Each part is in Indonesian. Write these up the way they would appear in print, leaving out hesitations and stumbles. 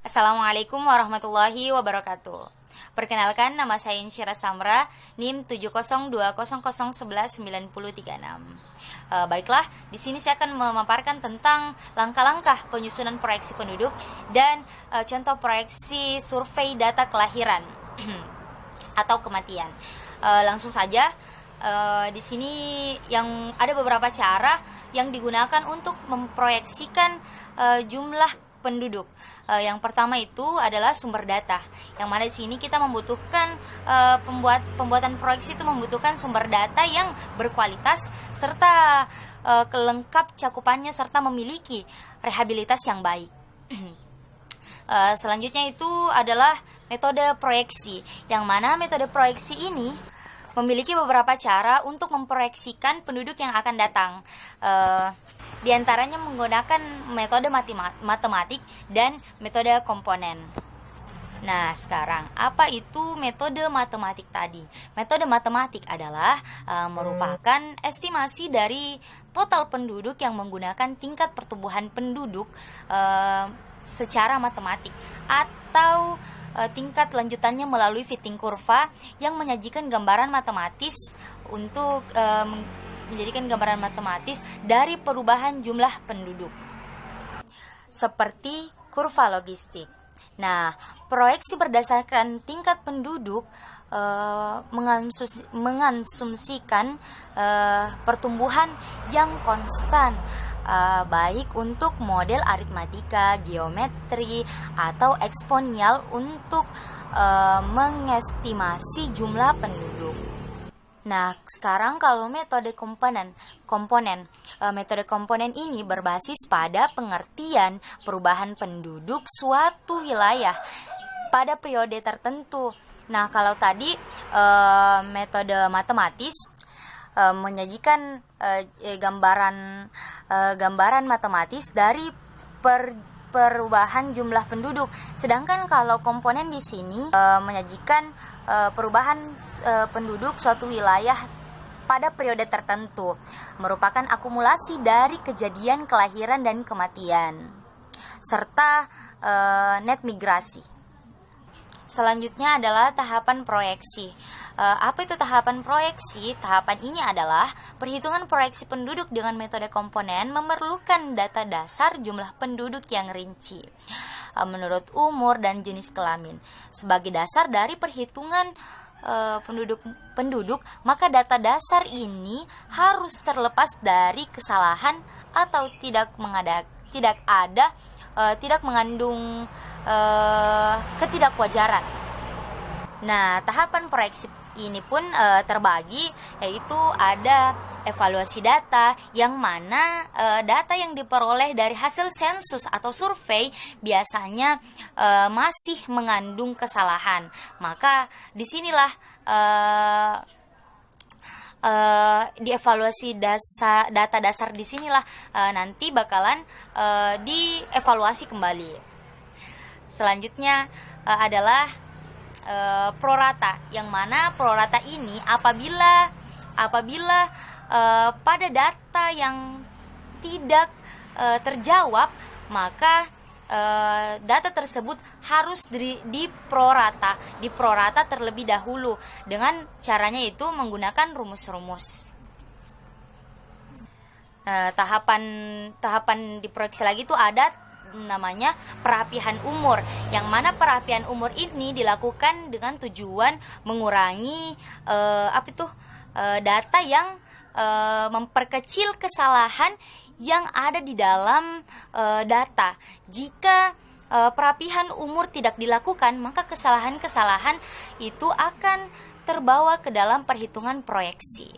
Assalamualaikum warahmatullahi wabarakatuh. Perkenalkan, nama saya Insyira Samra, NIM 70200119036. Baiklah, di sini saya akan memaparkan tentang langkah-langkah penyusunan proyeksi penduduk dan contoh proyeksi survei data kelahiran atau kematian. Langsung saja, di sini yang ada beberapa cara yang digunakan untuk memproyeksikan jumlah penduduk. Yang pertama itu adalah sumber data, yang mana di sini kita membutuhkan pembuatan proyeksi itu membutuhkan sumber data yang berkualitas serta kelengkap cakupannya serta memiliki rehabilitas yang baik. Selanjutnya itu adalah metode proyeksi, yang mana metode proyeksi ini memiliki beberapa cara untuk memproyeksikan penduduk yang akan datang. Di antaranya menggunakan metode matematik dan metode komponen. Nah, sekarang apa itu metode matematik tadi? Metode matematik adalah merupakan estimasi dari total penduduk yang menggunakan tingkat pertumbuhan penduduk secara matematik, atau tingkat lanjutannya melalui fitting kurva yang menyajikan gambaran matematis untuk menjadikan gambaran matematis dari perubahan jumlah penduduk, seperti kurva logistik. Nah, proyeksi berdasarkan tingkat penduduk mengasumsikan pertumbuhan yang konstan, baik untuk model aritmatika, geometri, atau eksponensial untuk mengestimasi jumlah penduduk. Nah, sekarang kalau metode komponen metode komponen ini berbasis pada pengertian perubahan penduduk suatu wilayah pada periode tertentu. Nah, kalau tadi metode matematis menyajikan gambaran matematis dari perubahan jumlah penduduk, sedangkan kalau komponen di sini menyajikan perubahan penduduk suatu wilayah pada periode tertentu, merupakan akumulasi dari kejadian kelahiran dan kematian serta net migrasi. Selanjutnya adalah tahapan proyeksi. Apa itu tahapan proyeksi? Tahapan ini adalah perhitungan proyeksi penduduk dengan metode komponen memerlukan data dasar jumlah penduduk yang rinci menurut umur dan jenis kelamin. Sebagai dasar dari perhitungan penduduk, maka data dasar ini harus terlepas dari kesalahan atau tidak mengandung ketidakwajaran. Nah, tahapan proyeksi ini pun terbagi, yaitu ada evaluasi data, yang mana data yang diperoleh dari hasil sensus atau survei biasanya masih mengandung kesalahan. Maka disinilah di evaluasi data dasar disinilah nanti bakalan dievaluasi kembali. Selanjutnya adalah prorata, yang mana prorata ini apabila pada data yang tidak terjawab, maka data tersebut harus diprorata terlebih dahulu. Dengan caranya itu menggunakan rumus-rumus. Tahapan diproyeksi lagi itu ada namanya perapihan umur, yang mana perapihan umur ini dilakukan dengan tujuan mengurangi data yang memperkecil kesalahan yang ada di dalam data. Jika perapihan umur tidak dilakukan, maka kesalahan-kesalahan itu akan terbawa ke dalam perhitungan proyeksi.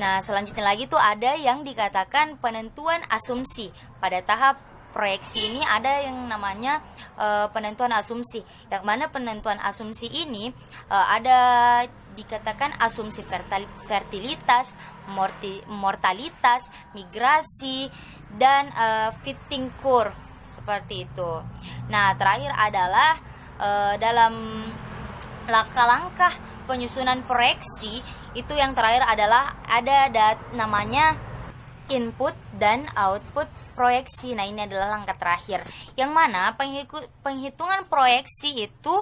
Nah, selanjutnya lagi tuh ada yang dikatakan penentuan asumsi. Pada tahap proyeksi ini ada yang namanya penentuan asumsi, yang mana penentuan asumsi ini ada dikatakan asumsi fertilitas, mortalitas, migrasi, dan fitting curve, seperti itu. Nah, terakhir adalah dalam langkah-langkah penyusunan proyeksi itu, yang terakhir adalah ada namanya input dan output proyeksi. Nah, ini adalah langkah terakhir, yang mana penghitungan proyeksi itu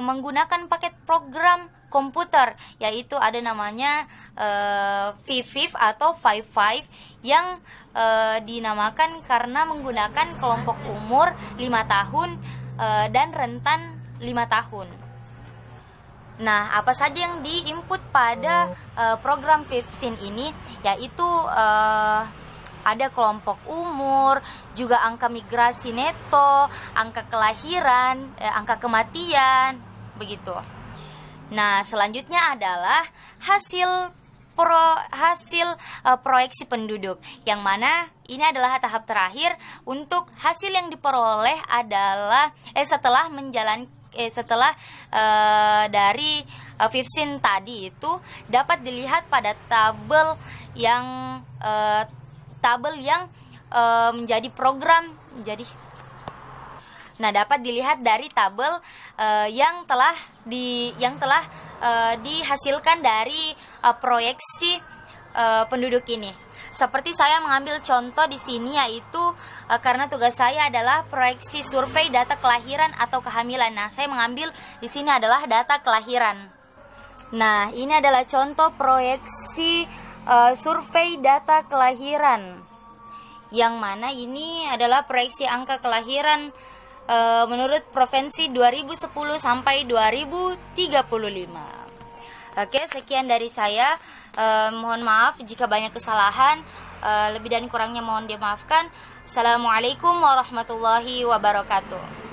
menggunakan paket program komputer, yaitu ada namanya VVIV atau 55 yang dinamakan karena menggunakan kelompok umur 5 tahun dan rentan 5 tahun. Nah, apa saja yang diinput pada program VIVSIN ini, yaitu ada kelompok umur, juga angka migrasi neto, angka kelahiran, angka kematian, begitu. Nah, selanjutnya adalah hasil proyeksi penduduk, yang mana ini adalah tahap terakhir untuk hasil yang diperoleh adalah setelah dari VIVSIN tadi itu dapat dilihat pada tabel yang menjadi program dapat dilihat dari tabel yang telah dihasilkan dari proyeksi penduduk ini. Seperti saya mengambil contoh di sini, yaitu karena tugas saya adalah proyeksi survei data kelahiran atau kehamilan. Nah, saya mengambil di sini adalah data kelahiran. Nah, ini adalah contoh proyeksi survei data kelahiran, yang mana ini adalah proyeksi angka kelahiran menurut provinsi 2010 sampai 2035. Oke, sekian dari saya. Mohon maaf jika banyak kesalahan, lebih dan kurangnya mohon dimaafkan. Assalamualaikum warahmatullahi wabarakatuh.